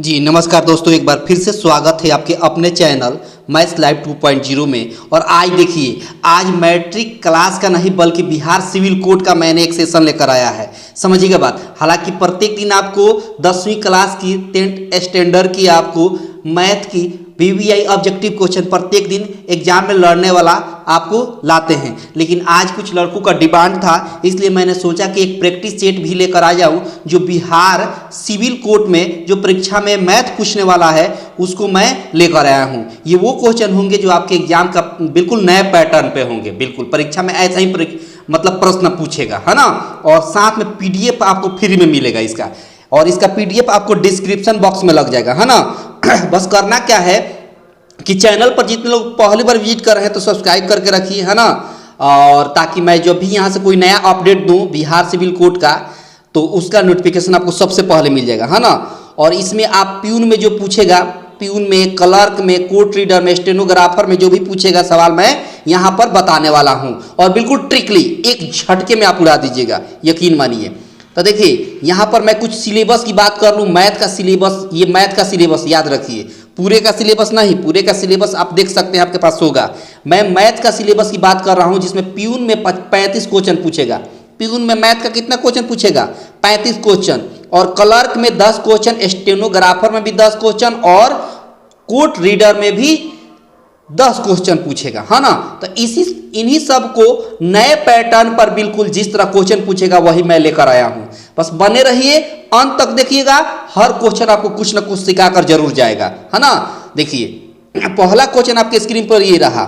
जी नमस्कार दोस्तों, एक बार फिर से स्वागत है आपके अपने चैनल मैथ्स लाइव 2.0 में। और आज देखिए, आज मैट्रिक क्लास का नहीं बल्कि बिहार सिविल कोड का मैंने एक सेशन लेकर आया है। समझिएगा बात। हालांकि प्रत्येक दिन आपको 10वीं क्लास की 10th स्टैंडर्ड की आपको मैथ की VVI ऑब्जेक्टिव क्वेश्चन प्रत्येक दिन एग्जाम में लड़ने वाला आपको लाते हैं, लेकिन आज कुछ लड़कों का डिमांड था, इसलिए मैंने सोचा कि एक प्रैक्टिस सेट भी लेकर आ जाऊं जो बिहार सिविल कोड में जो परीक्षा में मैथ पूछने वाला है उसको मैं लेकर आया हूं। ये वो क्वेश्चन होंगे जो आपके एग्जाम का बिल्कुल नए पैटर्न पे होंगे। बिल्कुल परीक्षा में ऐसा ही मतलब प्रश्न पूछेगा, है ना। और साथ में PDF आपको फ्री में मिलेगा इसका, और इसका PDF आपको डिस्क्रिप्शन बॉक्स में लग जाएगा, है ना। बस करना क्या है कि चैनल पर जितने लोग पहली बार विजिट कर रहे हैं तो सब्सक्राइब करके रखिए, है ना। और ताकि मैं जब भी यहाँ से कोई नया अपडेट दूँ बिहार सिविल कोड का तो उसका नोटिफिकेशन आपको सबसे पहले मिल जाएगा, है ना। और इसमें आप प्यून में जो पूछेगा, प्यून में, क्लर्क में, कोर्ट रीडर में, स्टेनोग्राफर में जो भी पूछेगा सवाल मैं यहाँ पर बताने वाला हूँ, और बिल्कुल ट्रिकली एक झटके में आप उड़ा दीजिएगा, यकीन मानिए। तो देखिए यहाँ पर मैं कुछ सिलेबस की बात कर लूँ। मैथ का सिलेबस, ये मैथ का सिलेबस याद रखिए, पूरे का सिलेबस नहीं, पूरे का सिलेबस आप देख सकते हैं आपके पास होगा। मैं मैथ का सिलेबस की बात कर रहा हूँ जिसमें प्यून में 35 क्वेश्चन पूछेगा। प्यून में मैथ का कितना क्वेश्चन पूछेगा? 35 क्वेश्चन। और क्लर्क में 10 क्वेश्चन, स्टेनोग्राफर में भी 10 क्वेश्चन, और कोर्ट रीडर में भी 10 क्वेश्चन पूछेगा, है ना। तो इन्हीं सब को नए पैटर्न पर बिल्कुल जिस तरह क्वेश्चन पूछेगा वही मैं लेकर आया हूं। बस बने रहिए, अंत तक देखिएगा, हर क्वेश्चन आपको कुछ ना कुछ सिखाकर जरूर जाएगा, है ना। देखिए पहला क्वेश्चन आपके स्क्रीन पर ये रहा।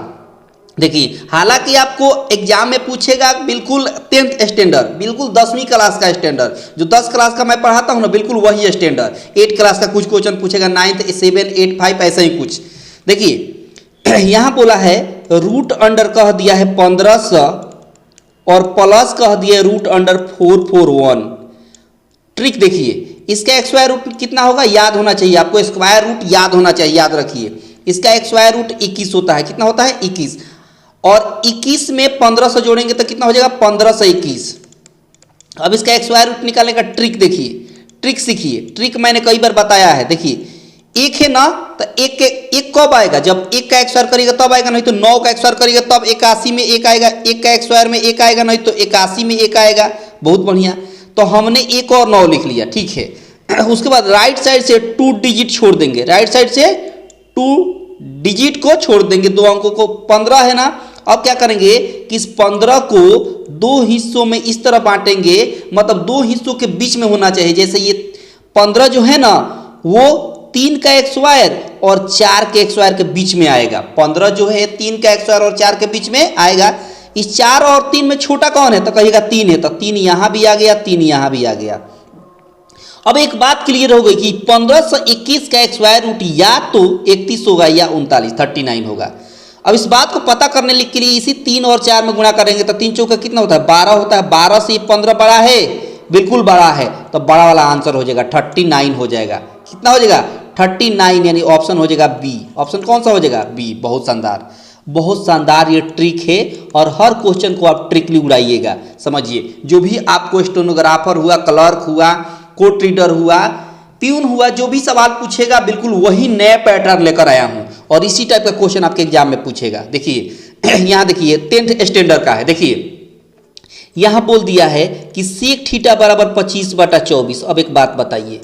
देखिए हालांकि आपको एग्जाम में पूछेगा बिल्कुल 10th स्टैंडर्ड, बिल्कुल 10वीं क्लास का स्टैंडर्ड, जो 10 क्लास का मैं पढ़ाता हूँ ना, बिल्कुल वही स्टैंडर्ड। 8 क्लास का कुछ क्वेश्चन पूछेगा, 9th, 7, 8, 5 ऐसा ही कुछ। देखिए यहाँ बोला है रूट अंडर कह दिया है 1500 और प्लस कह दिया है रूट अंडर 441। ट्रिक देखिए, इसका स्क्वायर रूट कितना होगा याद होना चाहिए आपको, स्क्वायर रूट याद होना चाहिए, याद रखिए। इसका स्क्वायर रूट 21 होता है। कितना होता है? 21। और 21 में 1500 जोड़ेंगे तो कितना हो जाएगा? 1521। अब इसका स्क्वायर रूट निकालने का ट्रिक देखिए, ट्रिक सीखिए। ट्रिक मैंने कई बार बताया है। देखिए एक है ना, तो एक कब आएगा? जब एक का स्क्वायर करेगा तब आएगा, नहीं तो 9 का स्क्वायर करेगा तब 81 में एक आएगा। एक का स्क्वायर में एक आएगा, नहीं तो 81 में एक आएगा। बहुत बढ़िया। तो हमने एक और 9 लिख लिया, ठीक है। उसके बाद राइट साइड से 2 डिजिट छोड़ देंगे, राइट साइड से 2 डिजिट को छोड़ देंगे, 2 अंकों को। 15 है ना। अब क्या करेंगे कि इस 15 को 2 हिस्सों में इस तरह बांटेंगे, मतलब 2 हिस्सों के बीच में होना चाहिए। जैसे ये 15 जो है ना, वो 3 का स्क्वायर और 4 के स्क्वायर के बीच में आएगा। 15 जो है 3 का स्क्वायर और 4 के बीच में आएगा। इस 4 और 3 में छोटा कौन है? तो कहिएगा 3 है, तो 3 यहां भी आ गया, 3 यहां भी आ गया। अब एक बात क्लियर हो गई कि 1521 का स्क्वायर रूट या तो 31 होगा या 39 होगा। अब इस बात को पता करने के लिए इसी 3 और 4 में गुणा करेंगे तो 3 चौका कितना होता है? 12 होता है। 12 से 15 बड़ा है, बिल्कुल बड़ा है, तो बड़ा वाला आंसर हो जाएगा 39 हो जाएगा। कितना हो जाएगा? 39, यानी ऑप्शन हो जाएगा बी। ऑप्शन कौन सा हो जाएगा? बी। बहुत शानदार, बहुत शानदार ये ट्रिक है, और हर क्वेश्चन को आप ट्रिकली उड़ाइएगा। समझिए, जो भी आपको स्टेनोग्राफर हुआ, क्लर्क हुआ, कोर्ट रीडर हुआ, प्यून हुआ, जो भी सवाल पूछेगा बिल्कुल वही नया पैटर्न लेकर आया हूं, और इसी टाइप का क्वेश्चन आपके एग्जाम में पूछेगा। देखिए यहाँ देखिए 10th स्टैंडर्ड का है। देखिए यहाँ बोल दिया है कि सेक थीटा बराबर 25/24। अब एक बात बताइए,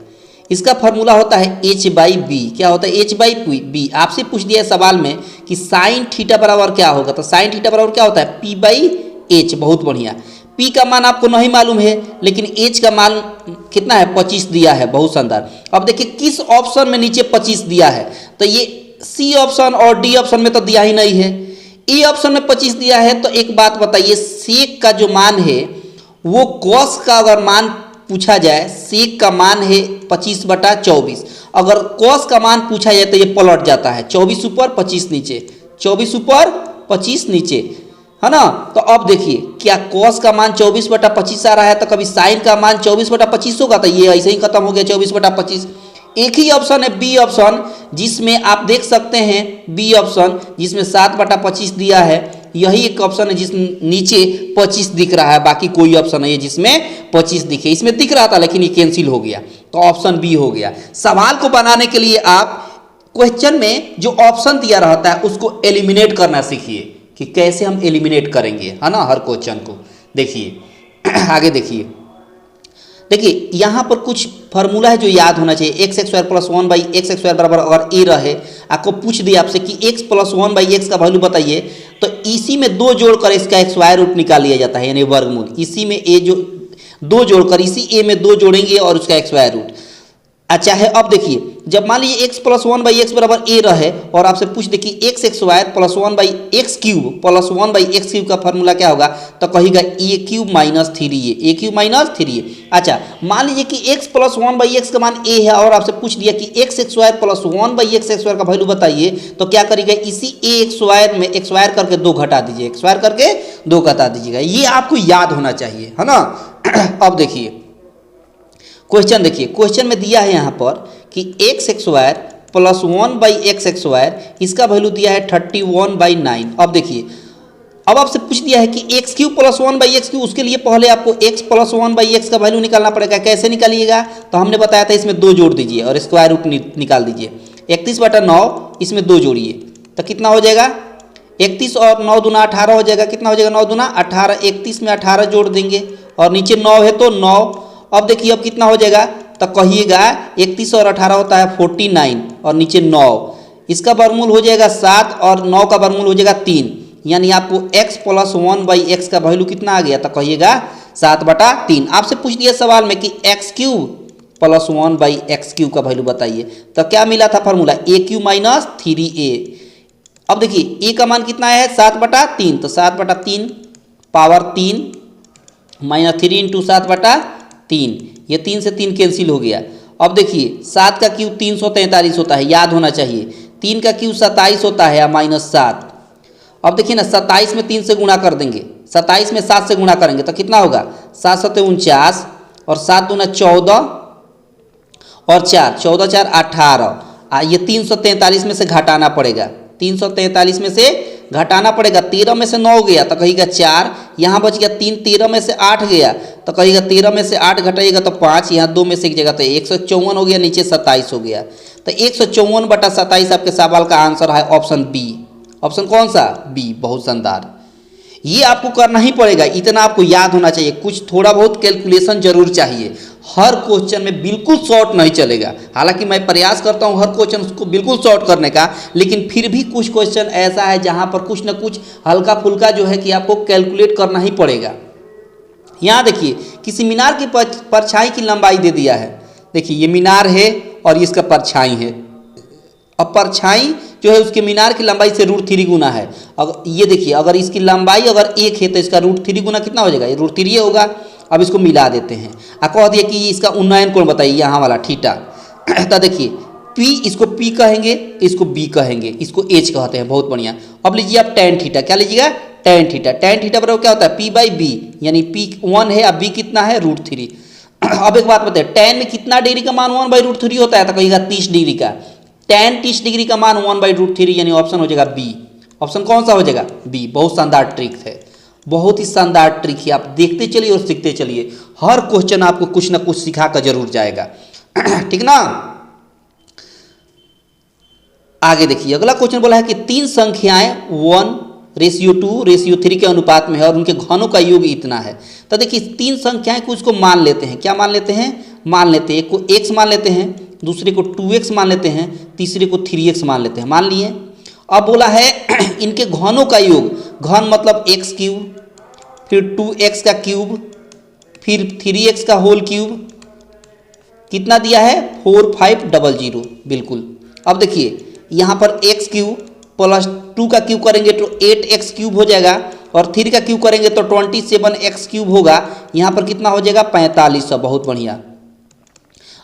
इसका फॉर्मूला होता है h/b। क्या होता है? h/b। आपसे पूछ दिया है सवाल में कि साइन थीटा बराबर क्या होगा, तो साइन थीटा बराबर क्या होता है? p/h। बहुत बढ़िया। p का मान आपको नहीं मालूम है, लेकिन h का मान कितना है? 25 दिया है। बहुत शानदार। अब देखिए किस ऑप्शन में नीचे 25 दिया है, तो ये सी ऑप्शन और डी ऑप्शन में तो दिया ही नहीं है। ए ऑप्शन में 25 दिया है। तो एक बात बताइए, सेक का जो मान है वो कॉस का अगर मान पूछा जाए, सेक का मान है 25/24। अगर कॉस का मान पूछा जाए तो ये पलट जाता है, 24 ऊपर 25 नीचे, 24 ऊपर 25 नीचे, है ना। तो अब देखिए, क्या कॉस का मान 24/25 आ रहा है, तो कभी साइन का मान 24/25 होगा, तो ये ऐसे ही खत्म हो गया 24/25। एक ही ऑप्शन है बी ऑप्शन, जिसमें आप देख सकते हैं बी ऑप्शन, जिसमें 7/25 दिया है, यही एक ऑप्शन है जिस नीचे 25 दिख रहा है, बाकी कोई ऑप्शन नहीं है जिसमें 25 दिखे। इसमें दिख रहा था लेकिन ये कैंसिल हो गया, तो ऑप्शन बी हो गया। सवाल को बनाने के लिए आप क्वेश्चन में जो ऑप्शन दिया रहता है उसको एलिमिनेट करना सीखिए कि कैसे हम एलिमिनेट करेंगे, है ना, हर क्वेश्चन को। देखिए आगे देखिए यहाँ पर कुछ फार्मूला है जो याद होना चाहिए। एक्स स्क्वायर प्लस 1/x² बराबर अगर ए रहे, आपको पूछ दिया आपसे कि x प्लस 1/x का वैल्यू बताइए, तो इसी में 2 जोड़कर इसका स्क्वायर रूट निकाल लिया जाता है, यानी वर्गमूल। इसी में ए जो 2 जोड़कर इसी ए में 2 जोड़ेंगे और उसका स्क्वायर रूट। अच्छा है, अब देखिए जब मान लीजिए x प्लस 1/x बराबर ए रहे और आपसे पूछ दे कि x square plus 1/x³ plus 1/x³ का फॉर्मूला क्या होगा, तो कहेगा a³ minus 3a, a³ minus 3a। अच्छा मान लीजिए कि x प्लस 1/x का मान a है और आपसे पूछ दिया कि एक्स स्क्वायर प्लस 1/x² का वैल्यू बताइए, तो क्या करिएगा, इसी a स्क्वायर में स्क्वायर करके 2 घटा दीजिए, स्क्वायर करके 2 घटा दीजिएगा। ये आपको याद होना चाहिए, है ना। अब देखिए क्वेश्चन, देखिए क्वेश्चन में दिया है यहाँ पर कि एक्स स्क्वायर प्लस 1/x², इसका वैल्यू दिया है 31/9। अब देखिए अब आपसे पूछ दिया है कि x³ प्लस 1/x³, उसके लिए पहले आपको x प्लस 1/x का वैल्यू निकालना पड़ेगा। कैसे निकालिएगा, तो हमने बताया था इसमें 2 जोड़ दीजिए और स्क्वायर रूट निकाल दीजिए। 31/9 इसमें 2 जोड़िए तो कितना हो जाएगा, 31 और 9 दूना 18 हो जाएगा। कितना हो जाएगा, 9 दूना 18, 31 में 18 जोड़ देंगे और नीचे 9 है तो 9। अब देखिए अब कितना हो जाएगा, तो कहिएगा 31 और 18 होता है 49 और नीचे 9, इसका वर्गमूल हो जाएगा 7 और 9 का वर्गमूल हो जाएगा 3, यानी आपको x प्लस 1/x का वैल्यू कितना आ गया, तो कहिएगा 7/3। आपसे पूछ दिया सवाल में कि x³ प्लस 1/x³ का वैल्यू बताइए, तो क्या मिला था फार्मूला, a³ माइनस 3a। अब देखिए a का मान कितना है 7/3, तो 7/3 पावर 3 माइनस 3 इंटू 7/3, ये 3 से 3 कैंसिल हो गया। अब देखिए 7 का क्यूब 343 होता है, याद होना चाहिए। 3 का क्यूब 27 होता है माइनस 7। अब देखिए ना 27 में 3 से गुणा कर देंगे, 27 में 7 से गुणा करेंगे तो कितना होगा, 7 7 49 और 7 दूना 14 और 4 14 4 18। ये 343 में से घटाना पड़ेगा, 343 में से घटाना पड़ेगा। 13 में से 9 गया तो कहिएगा 4, यहाँ बच गया 3, 13 में से 8 गया तो कहिएगा 13 में से 8 घटाइएगा तो 5, यहाँ 2 में से एक जगह तो 154 हो गया, नीचे 27 हो गया। तो 154/27 आपके सवाल का आंसर है ऑप्शन बी। ऑप्शन कौन सा, बी। बहुत शानदार, ये आपको करना ही पड़ेगा, इतना आपको याद होना चाहिए। कुछ थोड़ा बहुत कैलकुलेशन जरूर चाहिए, हर क्वेश्चन में बिल्कुल शॉर्ट नहीं चलेगा। हालांकि मैं प्रयास करता हूं हर क्वेश्चन को बिल्कुल शॉर्ट करने का, लेकिन फिर भी कुछ क्वेश्चन ऐसा है जहां पर कुछ ना कुछ हल्का फुल्का जो है कि आपको कैलकुलेट करना ही पड़ेगा। यहाँ देखिए किसी मीनार की परछाई की लंबाई दे दिया है। देखिए ये मीनार है और इसका परछाई है। अब परछाई जो है उसके मीनार की लंबाई से √3 गुना है। अगर ये देखिए अगर इसकी लंबाई अगर 1 है तो इसका √3 गुना कितना हो जाएगा, ये √3 होगा। अब इसको मिला देते हैं, कह दिया कि इसका उन्नयन कोण बताइए, यहाँ वाला थीटा। तो देखिए P, इसको P कहेंगे, इसको B कहेंगे, इसको H कहते हैं। बहुत बढ़िया। अब लीजिए आप tan थीटा, क्या लीजिएगा, tan थीटा। tan थीटा बराबर क्या होता है, P/B, यानी P 1 है और B कितना है, √3। अब एक बात बताइए, tan में कितना डिग्री का मान 1/√3 होता है, तो कहिएगा 30 डिग्री का। tan 30 डिग्री का मान 1/√3, यानी ऑप्शन हो जाएगा बी। ऑप्शन कौन सा हो जाएगा, बी। बहुत शानदार ट्रिक है, बहुत ही शानदार ट्रिक है। आप देखते चलिए और सीखते चलिए, हर क्वेश्चन आपको कुछ ना कुछ सिखा कर जरूर जाएगा। ठीक ना। आगे देखिए अगला क्वेश्चन बोला है कि 3 संख्याएं 1:2:3 के अनुपात में है और उनके घनों का योग इतना है। तो देखिए 3 संख्याएं को उसको मान लेते हैं, क्या मान लेते हैं, मान लेते हैं, एक को x मान लेते हैं, दूसरे को 2x मान लेते हैं, तीसरे को 3x मान लेते हैं। मान लिए। अब बोला है इनके घनों का योग, घन मतलब x³, फिर 2x का क्यूब, फिर 3x का होल क्यूब, कितना दिया है 4500। बिल्कुल। अब देखिए यहाँ पर x³ प्लस 2 का क्यूब करेंगे तो 8x³ हो जाएगा और 3 का क्यूब करेंगे तो 27x³ होगा। यहाँ पर कितना हो जाएगा 4500। बहुत बढ़िया।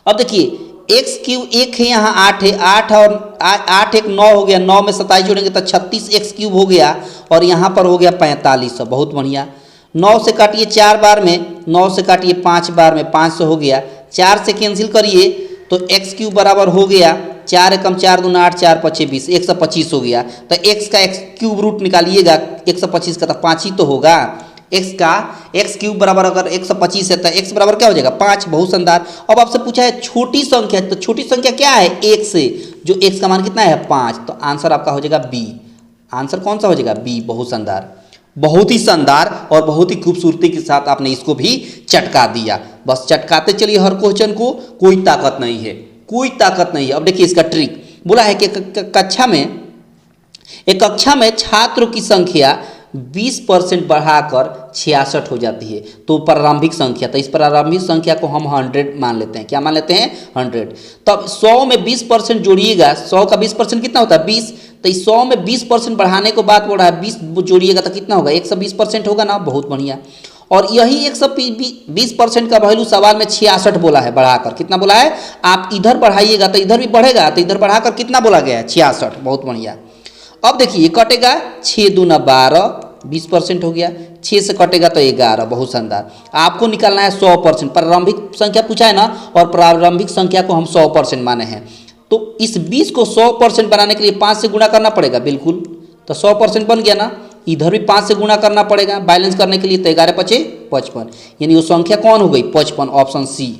अब देखिए x³ 1 है, यहाँ 8 है, 8 और 8 1 9 हो गया, 9 में 27 जोड़ेंगे तो 36x³ हो गया और यहाँ पर हो गया 4500। बहुत बढ़िया। 9 से काटिए 4 बार में, 9 से काटिए 5 बार में, 500 हो गया। 4 से कैंसिल करिए तो x³ बराबर हो गया 4 एकम 4 दूना 8, 4 पचे 20, 125 हो गया। तो x का x क्यूब रूट निकालिएगा 125 का, तो 5 ही तो होगा। x का x क्यूब बराबर अगर 125 है तो x बराबर क्या हो जाएगा 5। बहुत शानदार। अब आपसे पूछा है छोटी संख्या, तो छोटी संख्या क्या है 1 से, जो x का मान कितना है 5, तो आंसर आपका हो जाएगा बी। आंसर कौन सा हो जाएगा बी। बहुत शानदार, बहुत ही शानदार और बहुत ही खूबसूरती के साथ आपने इसको भी चटका दिया। बस चटकाते चलिए हर क्वेश्चन को, कोई ताकत नहीं है, कोई ताकत नहीं है। अब देखिए इसका ट्रिक बोला है कि कक्षा में छात्रों की संख्या 20% बढ़ाकर 66 हो जाती है, तो प्रारंभिक संख्या, तो इस प्रारंभिक संख्या को हम 100 मान लेते हैं। क्या मान लेते हैं 100। तब 100 में 20% जोड़िएगा, 100 का 20% कितना होता है 20, तो इस 100 में 20% बढ़ाने को बात बोल रहा है, 20 जोड़िएगा तो कितना होगा 120% होगा ना। बहुत बढ़िया। और यही 120% का वैल्यू सवाल में 66 बोला है बढ़ाकर। कितना बोला है, आप इधर बढ़ाइएगा तो इधर भी बढ़ेगा, तो इधर बढ़ाकर कितना बोला गया है 66। बहुत बढ़िया। अब देखिए कटेगा 6 दूना 12, 20% हो गया, 6 से कटेगा तो 11। बहुत शानदार। आपको निकालना है 100%। प्रारंभिक संख्या पूछा है ना, और प्रारंभिक संख्या को हम 100% माने हैं, तो इस 20 को 100% बनाने के लिए 5 से गुणा करना पड़ेगा। बिल्कुल, तो 100% बन गया ना। इधर भी 5 से गुणा करना पड़ेगा बैलेंस करने के लिए, तो 11 पचे 55, यानी वो संख्या कौन हो गई 55। Option C.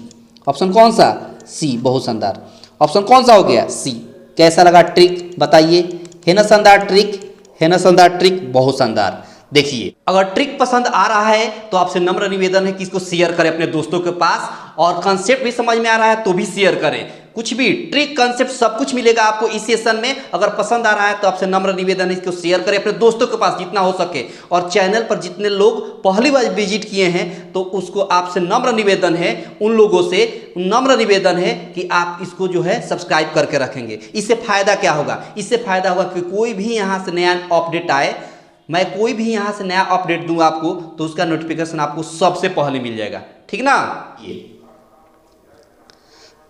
ऑप्शन कौन सा सी। बहुत शानदार। ऑप्शन कौन सा हो गया सी। कैसा लगा ट्रिक बताइए, है ना शानदार ट्रिक, है ना शानदार ट्रिक। बहुत शानदार। देखिए अगर ट्रिक पसंद आ रहा है तो आपसे नम्र निवेदन है कि इसको शेयर करें अपने दोस्तों के पास, और कंसेप्ट भी समझ में आ रहा है तो भी शेयर करें। कुछ भी ट्रिक कंसेप्ट सब कुछ मिलेगा आपको इस सेशन में। अगर पसंद आ रहा है तो आपसे नम्र निवेदन है इसको शेयर करें अपने दोस्तों के पास जितना हो सके, और चैनल पर जितने लोग पहली बार विजिट किए हैं तो उसको आपसे नम्र निवेदन है, उन लोगों से नम्र निवेदन है कि आप इसको जो है सब्सक्राइब करके रखेंगे। इससे फायदा क्या होगा, इससे फायदा होगा कि कोई भी यहाँ से नया अपडेट आए, मैं कोई भी यहाँ से नया अपडेट दूं आपको, तो उसका नोटिफिकेशन आपको सबसे पहले मिल जाएगा। ठीक ना। ये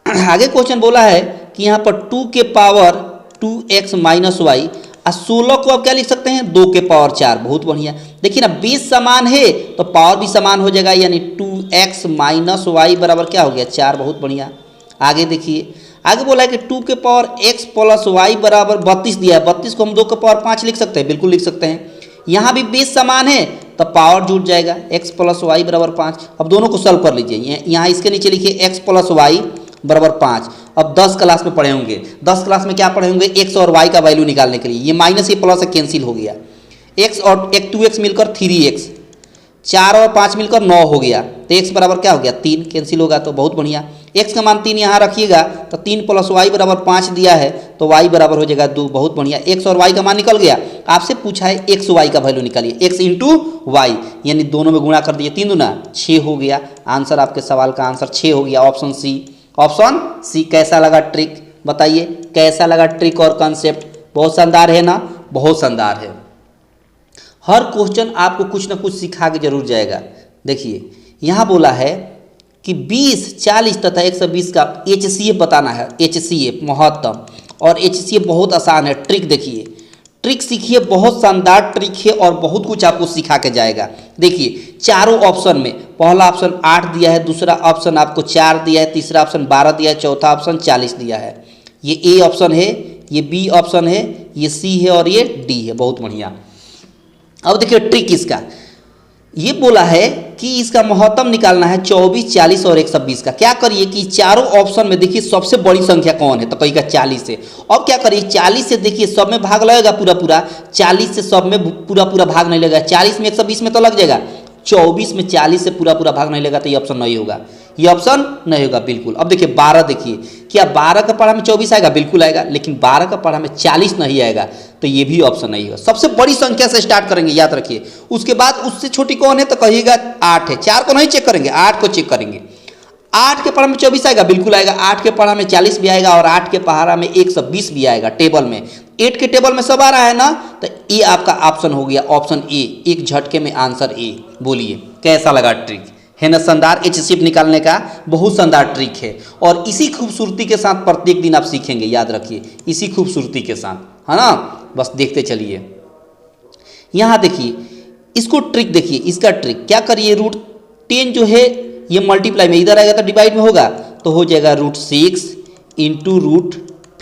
आगे क्वेश्चन बोला है कि यहाँ पर 2 के पावर 2x माइनस वाई, और 16 को आप क्या लिख सकते हैं 2 के पावर 4। बहुत बढ़िया। देखिए ना, बेस समान है तो पावर भी समान हो जाएगा, यानी 2x माइनस वाई बराबर क्या हो गया 4। बहुत बढ़िया। आगे देखिए, आगे बोला है कि 2 के पावर x प्लस वाई बराबर 32 दिया है। 32 को हम 2 के पावर 5 लिख सकते हैं। बिल्कुल लिख सकते हैं। यहाँ भी बेस समान है तो पावर जुड़ जाएगा, x प्लस वाई बराबर 5। अब दोनों को सॉल्व कर लीजिए। यहाँ इसके नीचे लिखिए x प्लस वाई बराबर 5। अब 10 क्लास में पढ़े होंगे, 10 क्लास में क्या पढ़े होंगे x और y का वैल्यू निकालने के लिए। ये माइनस ये प्लस कैंसिल हो गया, x और 2x मिलकर 3x, 4 और 5 मिलकर 9 हो गया, तो x बराबर क्या हो गया 3, कैंसिल होगा। तो बहुत बढ़िया। x का मान 3 यहाँ रखिएगा, तो 3 प्लस y बराबर 5 दिया है, तो y बराबर हो जाएगा 2। बहुत बढ़िया। x और y का मान निकल गया। आपसे पूछा है x y का वैल्यू निकालिए, x इंटू वाई, यानी दोनों में गुणा कर दिए, 3 दूना 6 हो गया। आंसर आपके सवाल का आंसर 6 हो गया। Option C. Option C. कैसा लगा ट्रिक बताइए, कैसा लगा ट्रिक और कंसेप्ट। बहुत शानदार है ना, बहुत शानदार है। हर क्वेश्चन आपको कुछ ना कुछ सिखा के जरूर जाएगा। देखिए यहाँ बोला है कि 20, 40 तथा 120 का HCF बताना है। HCF महत्तम, और HCF बहुत आसान है। ट्रिक देखिए, ट्रिक सीखिए, बहुत शानदार ट्रिक है और बहुत कुछ आपको सिखा के जाएगा। देखिए चारों ऑप्शन में पहला ऑप्शन 8 दिया है, दूसरा ऑप्शन आपको 4 दिया है, तीसरा ऑप्शन 12 दिया है, चौथा ऑप्शन 40 दिया है। ये ए ऑप्शन है, ये बी ऑप्शन है, ये सी है और ये डी है। बहुत बढ़िया। अब देखिए ट्रिक इसका ये बोला है कि इसका महत्तम निकालना है 24, 40 और 120 का। क्या करिए कि चारों ऑप्शन में देखिए सबसे बड़ी संख्या कौन है, तो कहीं का 40 है। अब क्या करिए 40 से देखिए सब में भाग लगेगा पूरा पूरा, 40 से सब में पूरा पूरा भाग नहीं लगेगा। 40 में 120 में तो लग जाएगा, 24 में 40 से पूरा पूरा भाग नहीं लगेगा, तो ये ऑप्शन नहीं होगा, ये ऑप्शन नहीं होगा बिल्कुल। अब देखिए 12, देखिए क्या 12 का पढ़ा में 24 आएगा, बिल्कुल आएगा, लेकिन 12 का पढ़ा में 40 नहीं आएगा, तो ये भी ऑप्शन नहीं होगा। सबसे बड़ी संख्या से स्टार्ट करेंगे, याद रखिए। उसके बाद उससे छोटी कौन है, तो कहिएगा 8 है। 4 को नहीं चेक करेंगे, 8 को चेक करेंगे। 8 के पढ़ा में 24 आएगा, बिल्कुल आएगा। 8 के पढ़ा में 40 भी आएगा, और 8 के पढ़ा में 120 भी आएगा टेबल में। 8 के टेबल में सब आ रहा है ना, तो ये आपका ऑप्शन हो गया, ऑप्शन ए। एक झटके में आंसर ए। बोलिए कैसा लगा ट्रिक, है ना शानदार। HCF निकालने का बहुत शानदार ट्रिक है, और इसी खूबसूरती के साथ प्रत्येक दिन आप सीखेंगे, याद रखिए, इसी खूबसूरती के साथ, है ना। बस देखते चलिए। यहाँ देखिए इसको ट्रिक देखिए, इसका ट्रिक क्या करिए, √10 जो है ये मल्टीप्लाई में इधर आएगा तो डिवाइड में होगा, तो हो जाएगा √6 इंटू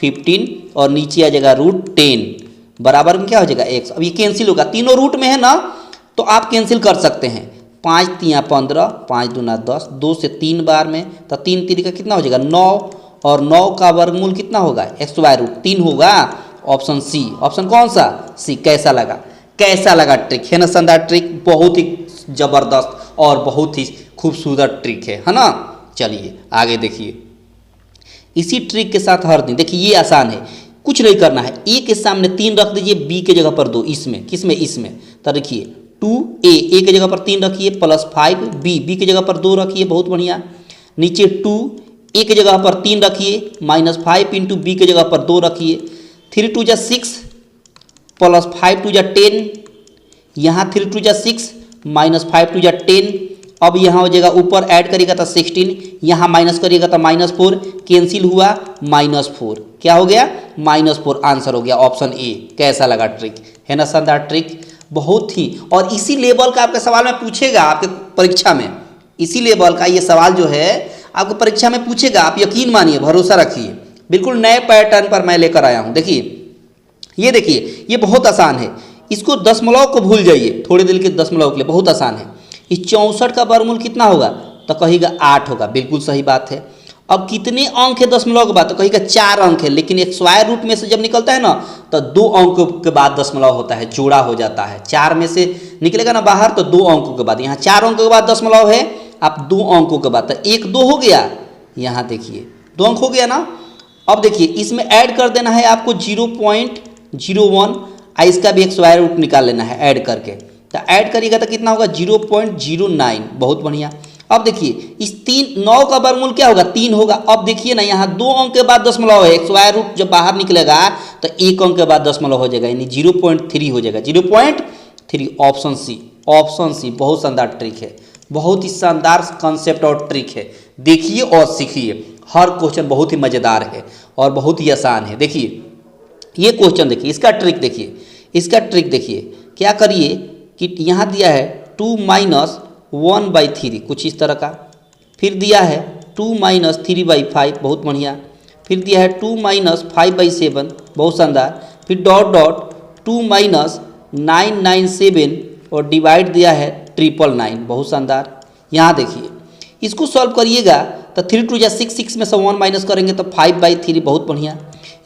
15 और नीचे आ जाएगा √10 बराबर में क्या हो जाएगा x। अब ये कैंसिल होगा, तीनों रूट में है ना, तो आप कैंसिल कर सकते हैं। 5 तिया 15, 5 दूना 10, 2 से 3 बार में, तो 3 3 का कितना हो जाएगा 9, और 9 का वर्गमूल कितना होगा x/√3 होगा। ऑप्शन सी, ऑप्शन कौन सा सी। कैसा लगा, कैसा लगा ट्रिक, है ना शानदार ट्रिक, बहुत ही ज़बरदस्त और बहुत ही खूबसूरत ट्रिक है ना। चलिए आगे देखिए, इसी ट्रिक के साथ हर दिन देखिए, ये आसान है, कुछ नहीं करना है, ए के सामने 3 रख दीजिए, बी के जगह पर 2, इसमें किसमें इसमें, तो देखिए 2a ए के जगह पर 3 रखिए, +5 बी के जगह पर 2 रखिए, बहुत बढ़िया। नीचे 2 ए के जगह पर 3 रखिए, -5 इंटू बी के जगह पर 2 रखिए, 3 2 जा 6 +5 2 जा 10, यहाँ 3 2 जा 6 -5 2 जा 10। अब यहाँ हो जाएगा, ऊपर ऐड करिएगा तो 16, यहाँ माइनस करिएगा तो -4, कैंसिल हुआ -4, क्या हो गया -4, आंसर हो गया ऑप्शन ए। कैसा लगा ट्रिक, है ना शानदार ट्रिक, बहुत ही। और इसी लेवल का आपके सवाल में पूछेगा, आपके परीक्षा में इसी लेवल का ये सवाल जो है आपको परीक्षा में पूछेगा, आप यकीन मानिए, भरोसा रखिए, बिल्कुल नए पैटर्न पर मैं लेकर आया हूँ। देखिए ये देखिए, ये बहुत आसान है, इसको दशमलव को भूल जाइए थोड़ी देर के, दशमलव के लिए बहुत आसान है। इस 64 का वर्गमूल कितना होगा, तो कहिएगा 8 होगा, बिल्कुल सही बात है। अब कितने अंक है दशमलव के बाद, तो कहिएगा 4 अंक है, लेकिन एक स्क्वायर रूट में से जब निकलता है ना, तो 2 अंकों के बाद दशमलव होता है, जोड़ा हो जाता है। 4 में से निकलेगा ना बाहर, तो 2 अंकों के बाद, यहाँ 4 अंकों के बाद दशमलव है, आप 2 अंकों के बाद, तो 1 2 हो गया, यहाँ देखिए 2 अंक हो गया ना। अब देखिए इसमें ऐड कर देना है आपको 0.01, इसका भी एक स्क्वायर रूट निकाल लेना है ऐड करके, तो ऐड करिएगा तो कितना होगा 0.09, बहुत बढ़िया। अब देखिए इस 9 का वर्गमूल क्या होगा 3 होगा। अब देखिए ना, यहाँ 2 अंक के बाद दशमलव है, स्क्वायर रूट जब बाहर निकलेगा तो 1 अंक के बाद दशमलव हो जाएगा, यानी 0.3 हो जाएगा, 0.3, ऑप्शन सी, ऑप्शन सी। बहुत शानदार ट्रिक है, बहुत ही शानदार कंसेप्ट और ट्रिक है, देखिए और सीखिए। हर क्वेश्चन बहुत ही मज़ेदार है और बहुत ही आसान है। देखिए ये क्वेश्चन देखिए, इसका ट्रिक देखिए, इसका ट्रिक देखिए, क्या करिए कि यहाँ दिया है 2 - 1/3, कुछ इस तरह का, फिर दिया है 2 - 3/5, बहुत बढ़िया, फिर दिया है 2 - 5/7, बहुत शानदार, फिर डॉट डॉट 2 - 997 और डिवाइड दिया है 999, बहुत शानदार। यहाँ देखिए इसको सॉल्व करिएगा तो 3 2 जा 6, 6 में से 1 माइनस करेंगे तो 5/3, बहुत बढ़िया।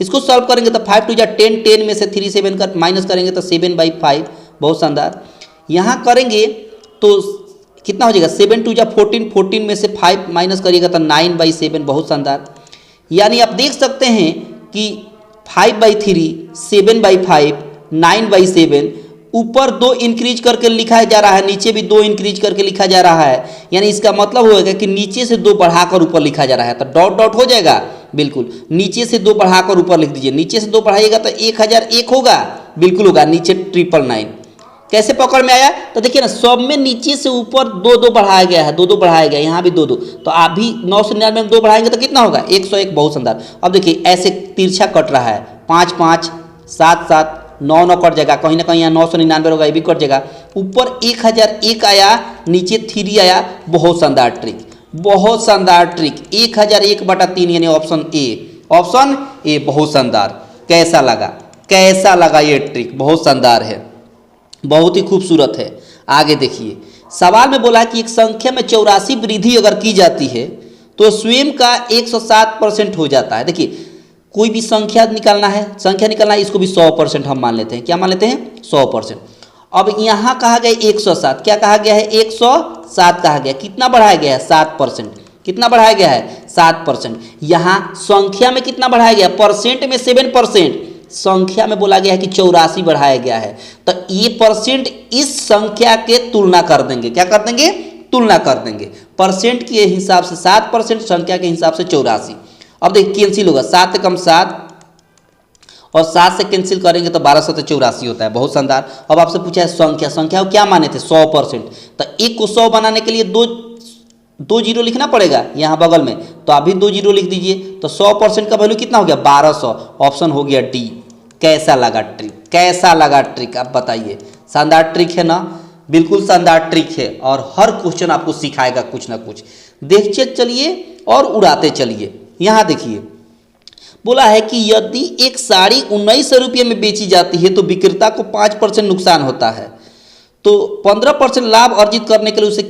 इसको सॉल्व करेंगे तो 5 2 जा 10, 10 में से 3 7 का माइनस करेंगे तो 7/5, बहुत शानदार। यहाँ करेंगे तो कितना हो जाएगा 7 2 जा 14, 14 में से 5 माइनस करिएगा तो 9/7, बहुत शानदार। यानी आप देख सकते हैं कि 5/3, 7/5, 9/7, ऊपर 2 इंक्रीज करके लिखा जा रहा है, नीचे भी 2 इंक्रीज करके लिखा जा रहा है, यानी इसका मतलब होगा कि नीचे से 2 बढ़ाकर ऊपर लिखा जा रहा है, तो डॉट डॉट हो जाएगा, बिल्कुल नीचे से 2 बढ़ाकर ऊपर लिख दीजिए, नीचे से 2 बढ़ाइएगा तो 1001 होगा, बिल्कुल होगा, नीचे 999। कैसे पकड़ में आया, तो देखिए ना, सब में नीचे से ऊपर 2 बढ़ाया गया है, 2 बढ़ाया गया, यहाँ भी 2, तो आप भी 999 में 2 बढ़ाएंगे तो कितना होगा 101, बहुत शानदार। अब देखिए ऐसे तिरछा कट रहा है, 5 5, 7 7, 9 9 कट जाएगा, कहीं ना कहीं यहाँ 999 होगा, ये भी कट जाएगा, ऊपर 1001 आया, नीचे 3 आया, बहुत शानदार ट्रिक, बहुत शानदार ट्रिक, 1001/3 यानी ऑप्शन ए, ऑप्शन ए, बहुत शानदार। कैसा लगा, कैसा लगा ये ट्रिक, बहुत शानदार है, बहुत ही खूबसूरत है। आगे देखिए सवाल में बोला कि एक संख्या में 84 वृद्धि अगर की जाती है तो स्वयं का 107% हो जाता है। देखिए कोई भी संख्या निकालना है, संख्या निकालना है, इसको भी 100% हम मान लेते हैं, क्या मान लेते हैं 100%। अब यहाँ कहा गया 107, क्या कहा गया है 107 कहा गया, कितना बढ़ाया गया है 7%, कितना बढ़ाया गया है 7%। यहाँ संख्या में कितना बढ़ाया गया, परसेंट में 7%, संख्या में बोला गया है कि 84 बढ़ाया गया है, तो ये परसेंट इस संख्या के तुलना कर देंगे, क्या कर देंगे, तुलना कर देंगे, परसेंट के हिसाब से 7%, संख्या के हिसाब से 84। अब देखिए कैंसिल होगा, 7 से कम 7 और 7 से कैंसिल करेंगे तो 1284 होता है, बहुत शानदार। अब आपसे पूछा है संख्या, संख्या को क्या माने थे 100%, तो 1 को 100 बनाने के लिए दो जीरो लिखना पड़ेगा यहाँ बगल में, तो अभी 2 जीरो लिख दीजिए, तो 100% का वैल्यू कितना हो गया 1200, ऑप्शन हो गया डी। कैसा लगा ट्रिक, कैसा लगा ट्रिक, आप बताइए, शानदार ट्रिक है ना, बिल्कुल शानदार ट्रिक है, और हर क्वेश्चन आपको सिखाएगा कुछ ना कुछ, देखते चलिए और उड़ाते चलिए। यहाँ देखिए बोला है कि यदि एक साड़ी 1900 रुपये में बेची जाती है तो विक्रेता को 5% नुकसान होता है, तो 15% लाभ अर्जित करने के लिए उसे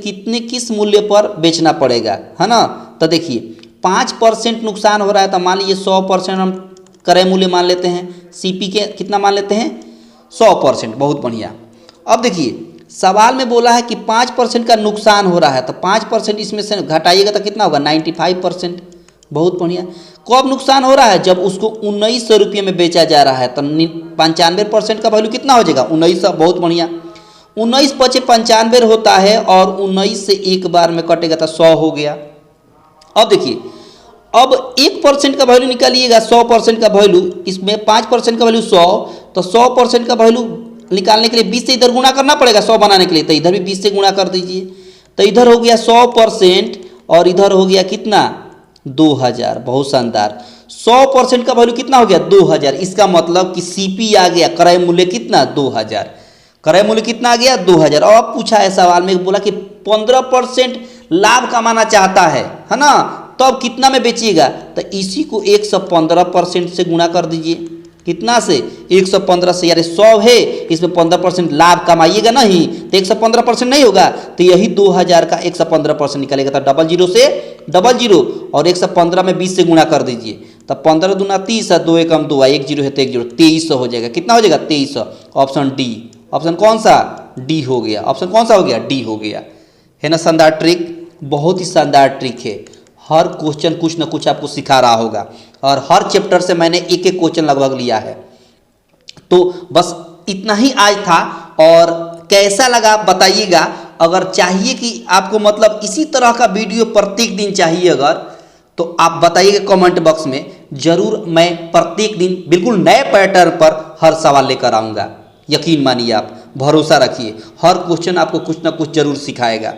किस मूल्य पर बेचना पड़ेगा, है ना। तो देखिए 5% नुकसान हो रहा है, तो मान लीजिए 100% हम क्रय मूल्य मान लेते हैं, सीपी के कितना मान लेते हैं 100%। बहुत बढ़िया। अब देखिए सवाल में बोला है कि 5% का नुकसान हो रहा है, तो 5% इसमें से घटाइएगा तो कितना होगा 95%। बहुत बढ़िया। कब नुकसान हो रहा है, जब उसको 1900 रुपये में बेचा जा रहा है, तो 95% का वैल्यू कितना हो जाएगा 1900। बहुत बढ़िया। 19 पचे 95 होता है और 19 से एक बार में कटेगा तो 100 हो गया। अब देखिए अब 1% का वैल्यू निकालिएगा, 100% का वैल्यू, इसमें 5% का वैल्यू 100, तो 100% का वैल्यू निकालने के लिए 20 से इधर गुणा करना पड़ेगा 100 बनाने के लिए, तो इधर भी 20 से गुणा कर दीजिए। तो इधर हो गया 100% और इधर हो गया कितना 2000। बहुत शानदार। 100% का वैल्यू कितना हो गया 2000। इसका मतलब कि सीपी आ गया, क्रय मूल्य कितना 2000। क्रय मूल्य कितना आ गया 2000। और अब पूछा है सवाल में, बोला कि 15% लाभ कमाना चाहता है ना, तब कितना में बेचिएगा, तो इसी को 115% से गुणा कर दीजिए। कितना से 115 से, यार 100 है, इसमें 15% लाभ कमाइएगा नहीं, तो 115% नहीं होगा, तो यही 2000 का 115% निकलेगा, तो 00 से 00 और 115 में 20 से गुणा कर दीजिए, तो 15 दूना 30 है, 2 एकम 2, 1 0 है तो 1 0, 2300 हो जाएगा। कितना हो जाएगा 2300। Option D. ऑप्शन कौन सा डी हो गया। ऑप्शन कौन सा हो गया डी हो गया, है ना। शानदार ट्रिक, बहुत ही शानदार ट्रिक है। हर क्वेश्चन कुछ ना कुछ आपको सिखा रहा होगा और हर चैप्टर से मैंने एक एक क्वेश्चन लगभग लिया है। तो बस इतना ही आज था, और कैसा लगा बताइएगा। अगर चाहिए कि आपको मतलब इसी तरह का वीडियो प्रत्येक दिन चाहिए अगर, तो आप बताइएगा कमेंट बॉक्स में, जरूर मैं प्रत्येक दिन बिल्कुल नए पैटर्न पर हर सवाल लेकर आऊँगा। यकीन मानिए, आप भरोसा रखिए, हर क्वेश्चन आपको कुछ ना कुछ जरूर सिखाएगा।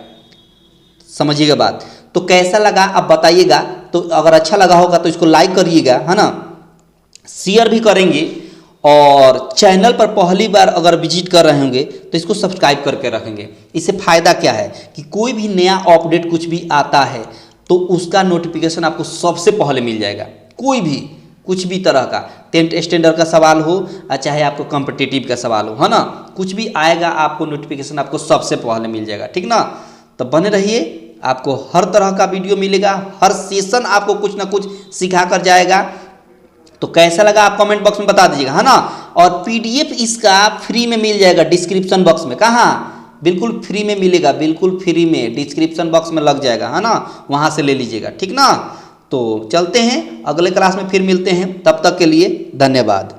समझिएगा बात। तो कैसा लगा आप बताइएगा। तो अगर अच्छा लगा होगा तो इसको लाइक करिएगा, है ना, शेयर भी करेंगे, और चैनल पर पहली बार अगर विजिट कर रहे होंगे तो इसको सब्सक्राइब करके रखेंगे। इससे फ़ायदा क्या है कि कोई भी नया अपडेट कुछ भी आता है तो उसका नोटिफिकेशन आपको सबसे पहले मिल जाएगा। कोई भी कुछ भी तरह का 10th स्टैंडर्ड का सवाल हो, चाहे आपको कॉम्पिटिटिव का सवाल हो, है ना, कुछ भी आएगा आपको नोटिफिकेशन आपको सबसे पहले मिल जाएगा। ठीक ना। तो बने रहिए, आपको हर तरह का वीडियो मिलेगा, हर सेशन आपको कुछ ना कुछ सिखा कर जाएगा। तो कैसा लगा आप कमेंट बॉक्स में बता दीजिएगा, है ना। और पीडीएफ इसका फ्री में मिल जाएगा डिस्क्रिप्शन बॉक्स में। कहाँ, बिल्कुल फ्री में मिलेगा, बिल्कुल फ्री में डिस्क्रिप्शन बॉक्स में लग जाएगा, है ना, वहाँ से ले लीजिएगा। ठीक ना। तो चलते हैं, अगले क्लास में फिर मिलते हैं, तब तक के लिए धन्यवाद।